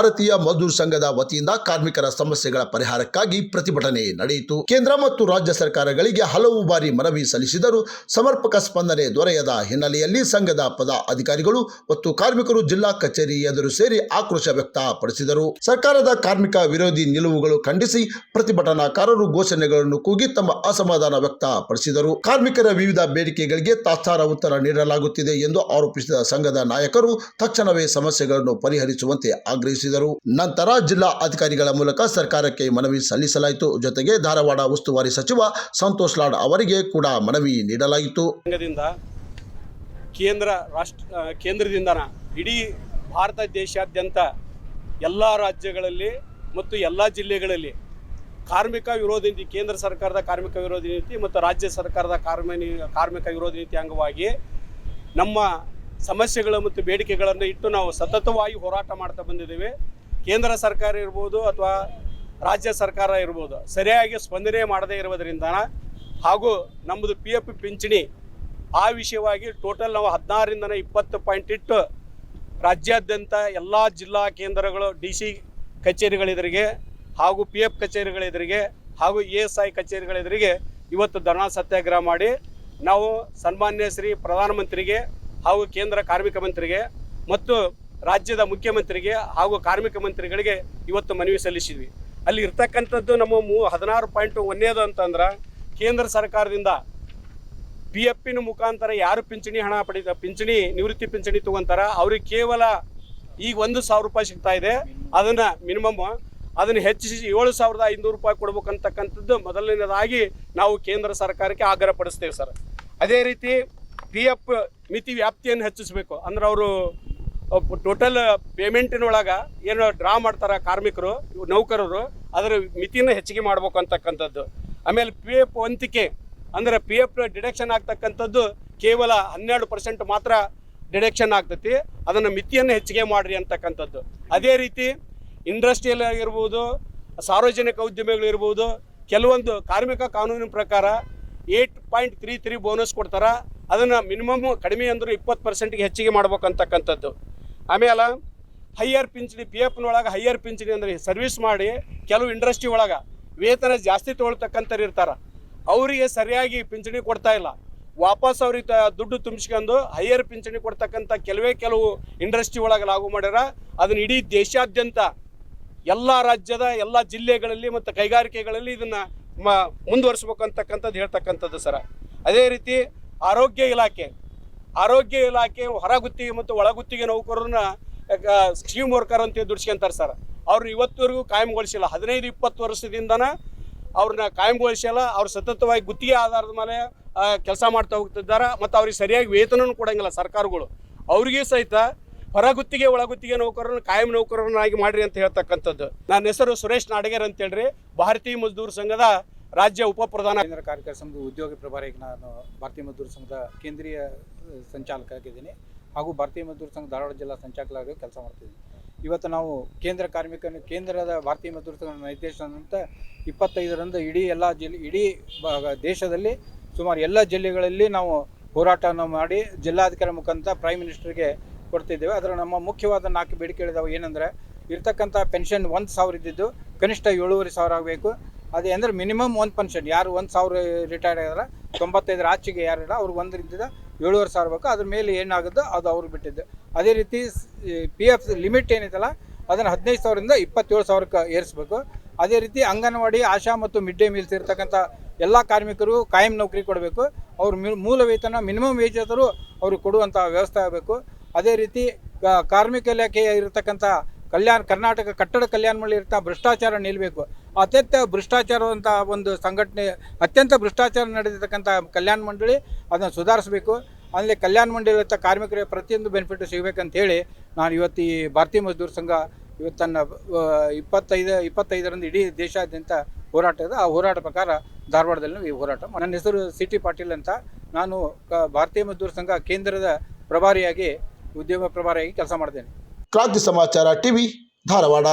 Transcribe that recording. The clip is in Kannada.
ಭಾರತೀಯ ಮಜ್ದೂರ್ ಸಂಘದ ವತಿಯಿಂದ ಕಾರ್ಮಿಕರ ಸಮಸ್ಯೆಗಳ ಪರಿಹಾರಕ್ಕಾಗಿ ಪ್ರತಿಭಟನೆ ನಡೆಯಿತು. ಕೇಂದ್ರ ಮತ್ತು ರಾಜ್ಯ ಸರ್ಕಾರಗಳಿಗೆ ಹಲವು ಬಾರಿ ಮನವಿ ಸಲ್ಲಿಸಿದರೂ ಸಮರ್ಪಕ ಸ್ಪಂದನೆ ದೊರೆಯದ ಹಿನ್ನೆಲೆಯಲ್ಲಿ ಸಂಘದ ಪದಾಧಿಕಾರಿಗಳು ಮತ್ತು ಕಾರ್ಮಿಕರು ಜಿಲ್ಲಾ ಕಚೇರಿ ಎದುರು ಸೇರಿ ಆಕ್ರೋಶ ವ್ಯಕ್ತಪಡಿಸಿದರು. ಸರ್ಕಾರದ ಕಾರ್ಮಿಕ ವಿರೋಧಿ ನಿಲುವುಗಳು ಖಂಡಿಸಿ ಪ್ರತಿಭಟನಾಕಾರರು ಘೋಷಣೆಗಳನ್ನು ಕೂಗಿ ತಮ್ಮ ಅಸಮಾಧಾನ ವ್ಯಕ್ತಪಡಿಸಿದರು. ಕಾರ್ಮಿಕರ ವಿವಿಧ ಬೇಡಿಕೆಗಳಿಗೆ ತಾತ್ಸಾರ ಉತ್ತರ ನೀಡಲಾಗುತ್ತಿದೆ ಎಂದು ಆರೋಪಿಸಿದ ಸಂಘದ ನಾಯಕರು ತಕ್ಷಣವೇ ಸಮಸ್ಯೆಗಳನ್ನು ಪರಿಹರಿಸುವಂತೆ ಆಗ್ರಹಿಸಿದರು. ನಂತರ ಜಿಲ್ಲಾ ಅಧಿಕಾರಿಗಳ ಮೂಲಕ ಸರ್ಕಾರಕ್ಕೆ ಮನವಿ ಸಲ್ಲಿಸಲಾಯಿತು. ಜೊತೆಗೆ ಧಾರವಾಡ ಉಸ್ತುವಾರಿ ಸಚಿವ ಸಂತೋಷ್ ಲಾಡ್ ಅವರಿಗೆ ಕೂಡ ಮನವಿ ನೀಡಲಾಯಿತು. ಕೇಂದ್ರದಿಂದ ಇಡೀ ಭಾರತ ದೇಶಾದ್ಯಂತ ಎಲ್ಲ ರಾಜ್ಯಗಳಲ್ಲಿ ಮತ್ತು ಎಲ್ಲ ಜಿಲ್ಲೆಗಳಲ್ಲಿ ಕಾರ್ಮಿಕ ವಿರೋಧಿ ನೀತಿ, ಕೇಂದ್ರ ಸರ್ಕಾರದ ಕಾರ್ಮಿಕ ವಿರೋಧಿ ನೀತಿ ಮತ್ತು ರಾಜ್ಯ ಸರ್ಕಾರದ ಕಾರ್ಮಿಕ ವಿರೋಧಿ ನೀತಿ ಅಂಗವಾಗಿ ನಮ್ಮ ಸಮಸ್ಯೆಗಳು ಮತ್ತು ಬೇಡಿಕೆಗಳನ್ನು ಇಟ್ಟು ನಾವು ಸತತವಾಗಿ ಹೋರಾಟ ಮಾಡ್ತಾ ಬಂದಿದ್ದೇವೆ. ಕೇಂದ್ರ ಸರ್ಕಾರ ಇರ್ಬೋದು ಅಥವಾ ರಾಜ್ಯ ಸರ್ಕಾರ ಇರ್ಬೋದು ಸರಿಯಾಗಿ ಸ್ಪಂದನೆ ಮಾಡದೇ ಇರುವುದರಿಂದ ಹಾಗೂ ನಮ್ಮದು PF ಪಿಂಚಣಿ ಆ ವಿಷಯವಾಗಿ ಟೋಟಲ್ ನಾವು 16ರಿಂದ 20 ಪಾಯಿಂಟ್ ಇಟ್ಟು ರಾಜ್ಯಾದ್ಯಂತ ಎಲ್ಲ ಜಿಲ್ಲಾ ಕೇಂದ್ರಗಳು DC ಕಚೇರಿಗಳೆದುರಿಗೆ ಹಾಗೂ PF ಕಚೇರಿಗಳೆದುರಿಗೆ ಹಾಗೂ ESI ಕಚೇರಿಗಳೆದುರಿಗೆ ಇವತ್ತು ಧರಣಾ ಸತ್ಯಾಗ್ರಹ ಮಾಡಿ ನಾವು ಸನ್ಮಾನ್ಯ ಶ್ರೀ ಪ್ರಧಾನಮಂತ್ರಿಗೆ ಹಾಗೂ ಕೇಂದ್ರ ಕಾರ್ಮಿಕ ಮಂತ್ರಿಗೆ ಮತ್ತು ರಾಜ್ಯದ ಮುಖ್ಯಮಂತ್ರಿಗೆ ಹಾಗೂ ಕಾರ್ಮಿಕ ಮಂತ್ರಿಗಳಿಗೆ ಇವತ್ತು ಮನವಿ ಸಲ್ಲಿಸಿದ್ವಿ. ಅಲ್ಲಿ ಇರ್ತಕ್ಕಂಥದ್ದು ನಮ್ಮ 16 ಪಾಯಿಂಟ್ ಒಂದೇದು ಅಂತಂದ್ರೆ ಕೇಂದ್ರ ಸರ್ಕಾರದಿಂದ PF ಮುಖಾಂತರ ಯಾರು ಪಿಂಚಣಿ ನಿವೃತ್ತಿ ಪಿಂಚಣಿ ತಗೊಂತಾರ ಅವ್ರಿಗೆ ಕೇವಲ ಈಗ 1,000 ರೂಪಾಯಿ ಸಿಗ್ತಾ ಇದೆ. ಅದನ್ನು ಮಿನಿಮಮ್ ಅದನ್ನು ಹೆಚ್ಚಿಸಿ 7,500 ರೂಪಾಯಿ ಕೊಡ್ಬೇಕಂತಕ್ಕಂಥದ್ದು ಮೊದಲನೇದಾಗಿ ನಾವು ಕೇಂದ್ರ ಸರ್ಕಾರಕ್ಕೆ ಆಗ್ರಹ ಪಡಿಸ್ತೇವೆ ಸರ್. ಅದೇ ರೀತಿ PF ಮಿತಿ ವ್ಯಾಪ್ತಿಯನ್ನು ಹೆಚ್ಚಿಸಬೇಕು. ಅಂದ್ರೆ ಅವರು ಟೋಟಲ್ ಪೇಮೆಂಟಿನೊಳಗೆ ಏನು ಡ್ರಾ ಮಾಡ್ತಾರೆ ಕಾರ್ಮಿಕರು ನೌಕರರು ಅದರ ಮಿತಿನ ಹೆಚ್ಚಿಗೆ ಮಾಡ್ಬೇಕು ಅಂತಕ್ಕಂಥದ್ದು. ಆಮೇಲೆ PF ವಂತಿಕೆ ಅಂದರೆ PF ಡಿಡಕ್ಷನ್ ಆಗ್ತಕ್ಕಂಥದ್ದು ಕೇವಲ 12% ಮಾತ್ರ ಡಿಡಕ್ಷನ್ ಆಗ್ತೈತಿ. ಅದನ್ನು ಮಿತಿಯನ್ನು ಹೆಚ್ಚಿಗೆ ಮಾಡಿರಿ ಅಂತಕ್ಕಂಥದ್ದು. ಅದೇ ರೀತಿ ಇಂಡಸ್ಟ್ರಿಯಲ್ ಆಗಿರ್ಬೋದು, ಸಾರ್ವಜನಿಕ ಉದ್ಯಮಿಗಳಿರ್ಬೋದು, ಕೆಲವೊಂದು ಕಾರ್ಮಿಕ ಕಾನೂನಿನ ಪ್ರಕಾರ 8.33 ಬೋನಸ್ ಕೊಡ್ತಾರೆ. ಅದನ್ನು ಮಿನಿಮಮ್ ಕಡಿಮೆ ಅಂದ್ರೆ 20%ಗೆ ಹೆಚ್ಚಿಗೆ ಮಾಡ್ಬೇಕಂತಕ್ಕಂಥದ್ದು. ಆಮೇಲೆ ಹೈಯರ್ ಪಿಂಚಣಿ PFನೊಳಗೆ ಹೈಯರ್ ಪಿಂಚಣಿ ಅಂದರೆ ಸರ್ವಿಸ್ ಮಾಡಿ ಕೆಲವು ಇಂಡಸ್ಟ್ರಿ ಒಳಗೆ ವೇತನ ಜಾಸ್ತಿ ತೊಗೊಳ್ತಕ್ಕಂಥವ್ರು ಇರ್ತಾರೆ. ಅವರಿಗೆ ಸರಿಯಾಗಿ ಪಿಂಚಣಿ ಕೊಡ್ತಾ ಇಲ್ಲ. ವಾಪಸ್ ಅವ್ರಿಗೆ ದುಡ್ಡು ತುಂಬಿಸ್ಕೊಂಡು ಹೈಯರ್ ಪಿಂಚಣಿ ಕೊಡ್ತಕ್ಕಂಥ ಕೆಲವು ಇಂಡಸ್ಟ್ರಿ ಒಳಗೆ ಲಾಗು ಮಾಡ್ಯಾರ. ಅದನ್ನು ಇಡೀ ದೇಶಾದ್ಯಂತ ಎಲ್ಲ ರಾಜ್ಯದ ಎಲ್ಲ ಜಿಲ್ಲೆಗಳಲ್ಲಿ ಮತ್ತು ಕೈಗಾರಿಕೆಗಳಲ್ಲಿ ಇದನ್ನು ಮುಂದುವರಿಸ್ಬೇಕು ಅಂತಕ್ಕಂಥದ್ದು ಹೇಳ್ತಕ್ಕಂಥದ್ದು ಸರ. ಅದೇ ರೀತಿ ಆರೋಗ್ಯ ಇಲಾಖೆ ಹೊರಗುತ್ತಿಗೆ ಮತ್ತು ಒಳಗುತ್ತಿಗೆ ನೌಕರರನ್ನ ಸ್ಕೀಮ್ ವರ್ಕರ್ ಅಂತ ದುಡಿಸ್ಕೊಂತಾರೆ ಸರ್. ಅವ್ರನ್ನ ಇವತ್ತುವರೆಗೂ ಕಾಯಂಗೊಳಿಸಿಲ್ಲ. 15-20 ವರ್ಷದಿಂದನ ಅವ್ರನ್ನ ಕಾಯಂಗೊಳಿಸಿಲ್ಲ. ಅವ್ರು ಸತತವಾಗಿ ಗುತ್ತಿಗೆ ಆಧಾರದ ಮೇಲೆ ಕೆಲಸ ಮಾಡ್ತಾ ಹೋಗ್ತಿದ್ದಾರೆ ಮತ್ತು ಅವ್ರಿಗೆ ಸರಿಯಾಗಿ ವೇತನನೂ ಕೊಡಂಗಿಲ್ಲ ಸರ್ಕಾರಗಳು. ಅವ್ರಿಗೆ ಸಹಿತ ಹೊರಗುತ್ತಿಗೆ ಒಳಗುತ್ತಿಗೆ ನೌಕರರನ್ನು ಕಾಯಂ ನೌಕರರನ್ನಾಗಿ ಮಾಡ್ರಿ ಅಂತ ಹೇಳ್ತಕ್ಕಂಥದ್ದು. ನನ್ನ ಹೆಸರು ಸುರೇಶ್ ನಾಡಗೇರ್ ಅಂತೇಳ್ರಿ, ಭಾರತೀಯ ಮಜ್ದೂರ್ ಸಂಘದ ರಾಜ್ಯ ಉಪಪ್ರಧಾನ. ಕೇಂದ್ರ ಕಾರ್ಮಿಕ ಸಂಘದ ಉದ್ಯೋಗಿ ಪ್ರಭಾರಿಗೆ ನಾನು ಭಾರತೀಯ ಮಜ್ದೂರ್ ಸಂಘದ ಕೇಂದ್ರೀಯ ಸಂಚಾಲಕರಾಗಿದ್ದೀನಿ ಹಾಗೂ ಭಾರತೀಯ ಮಜ್ದೂರ್ ಸಂಘ ಧಾರವಾಡ ಜಿಲ್ಲಾ ಸಂಚಾಲಕರಾಗಿ ಕೆಲಸ ಮಾಡ್ತಿದ್ದೀನಿ. ಇವತ್ತು ನಾವು ಕೇಂದ್ರದ ಭಾರತೀಯ ಮಜ್ದೂರ್ ಸಂಘ ನಿರ್ದೇಶನದಂತೆ 25ರಂದು ಇಡೀ ದೇಶದಲ್ಲಿ ಸುಮಾರು ಎಲ್ಲ ಜಿಲ್ಲೆಗಳಲ್ಲಿ ನಾವು ಹೋರಾಟವನ್ನು ಮಾಡಿ ಜಿಲ್ಲಾಧಿಕಾರಿ ಮುಖಾಂತರ ಪ್ರೈಮ್ ಮಿನಿಸ್ಟರ್ಗೆ ಕೊಡ್ತಿದ್ದೇವೆ. ಅದರ ನಮ್ಮ ಮುಖ್ಯವಾದ 4 ಬೇಡಿಕೆಗಳಿದಾವೆ. ಏನಂದರೆ ಇರ್ತಕ್ಕಂಥ ಪೆನ್ಷನ್ 1,000 ಇದ್ದಿದ್ದು ಕನಿಷ್ಠ 7,500 ಆಗಬೇಕು. ಅದೇ ಅಂದರೆ ಮಿನಿಮಮ್ 1 ಪೆನ್ಷನ್ ಯಾರು 1,000 ರಿಟೈರ್ಡ್ ಆಗಿದ್ರೆ 95 ಆಚೆಗೆ ಯಾರಿಲ್ಲ ಅವ್ರಿಗೆ 1 ಇದ್ದಿದ್ದು 7,500 ಆಗಬೇಕು. ಅದ್ರ ಮೇಲೆ ಏನಾಗುತ್ತೋ ಅದು ಅವ್ರಿಗೆ ಬಿಟ್ಟಿದ್ದು. ಅದೇ ರೀತಿ PF ಲಿಮಿಟ್ ಏನಿದೆಯಲ್ಲ ಅದನ್ನು 15,000ರಿಂದ 27,000ಕ್ಕೆ ಏರಿಸಬೇಕು. ಅದೇ ರೀತಿ ಅಂಗನವಾಡಿ, ಆಶಾ ಮತ್ತು ಮಿಡ್ ಡೇ ಮೀಲ್ಸ್ ಇರ್ತಕ್ಕಂಥ ಎಲ್ಲ ಕಾರ್ಮಿಕರು ಕಾಯಂ ನೌಕರಿ ಕೊಡಬೇಕು. ಅವ್ರ ಮೂಲ ವೇತನ ಮಿನಿಮಮ್ ವೇಜ್ ಆದರೂ ಅವ್ರಿಗೆ ಕೊಡುವಂಥ ವ್ಯವಸ್ಥೆ ಆಗಬೇಕು. ಅದೇ ರೀತಿ ಕಾರ್ಮಿಕ ಇಲಾಖೆ ಇರತಕ್ಕಂಥ ಕರ್ನಾಟಕ ಕಟ್ಟಡ ಕಲ್ಯಾಣ ಮಂಡಳಿ ಇರ್ತಾ ಭ್ರಷ್ಟಾಚಾರ ನಿಲ್ಲಬೇಕು. ಅತ್ಯಂತ ಭ್ರಷ್ಟಾಚಾರವಂಥ ಒಂದು ಸಂಘಟನೆ, ಅತ್ಯಂತ ಭ್ರಷ್ಟಾಚಾರ ನಡೆದಿರ್ತಕ್ಕಂಥ ಕಲ್ಯಾಣ ಮಂಡಳಿ ಅದನ್ನು ಸುಧಾರಿಸಬೇಕು. ಅಲ್ಲಿ ಕಲ್ಯಾಣ ಮಂಡಳಿ ಕಾರ್ಮಿಕರಿಗೆ ಪ್ರತಿಯೊಂದು ಬೆನಿಫಿಟ್ ಸಿಗಬೇಕಂತ ಹೇಳಿ ನಾನು ಇವತ್ತು ಈ ಭಾರತೀಯ ಮಜ್ದೂರ್ ಸಂಘ ಇವತ್ತನ್ನು 25ರಂದು ಇಡೀ ದೇಶಾದ್ಯಂತ ಹೋರಾಟ ಇದೆ. ಆ ಹೋರಾಟ ಪ್ರಕಾರ ಧಾರವಾಡದಲ್ಲಿ ಈ ಹೋರಾಟ. ನನ್ನ ಹೆಸರು CT ಪಾಟೀಲ್ ಅಂತ. ನಾನು ಭಾರತೀಯ ಮಜ್ದೂರ್ ಸಂಘ ಕೇಂದ್ರದ ಉದ್ಯಮ ಪ್ರಭಾರಿಯಾಗಿ ಕೆಲಸ ಮಾಡ್ತೇನೆ. ಕ್ರಾಂತಿ ಸಮಾಚಾರ TV ಧಾರವಾಡ.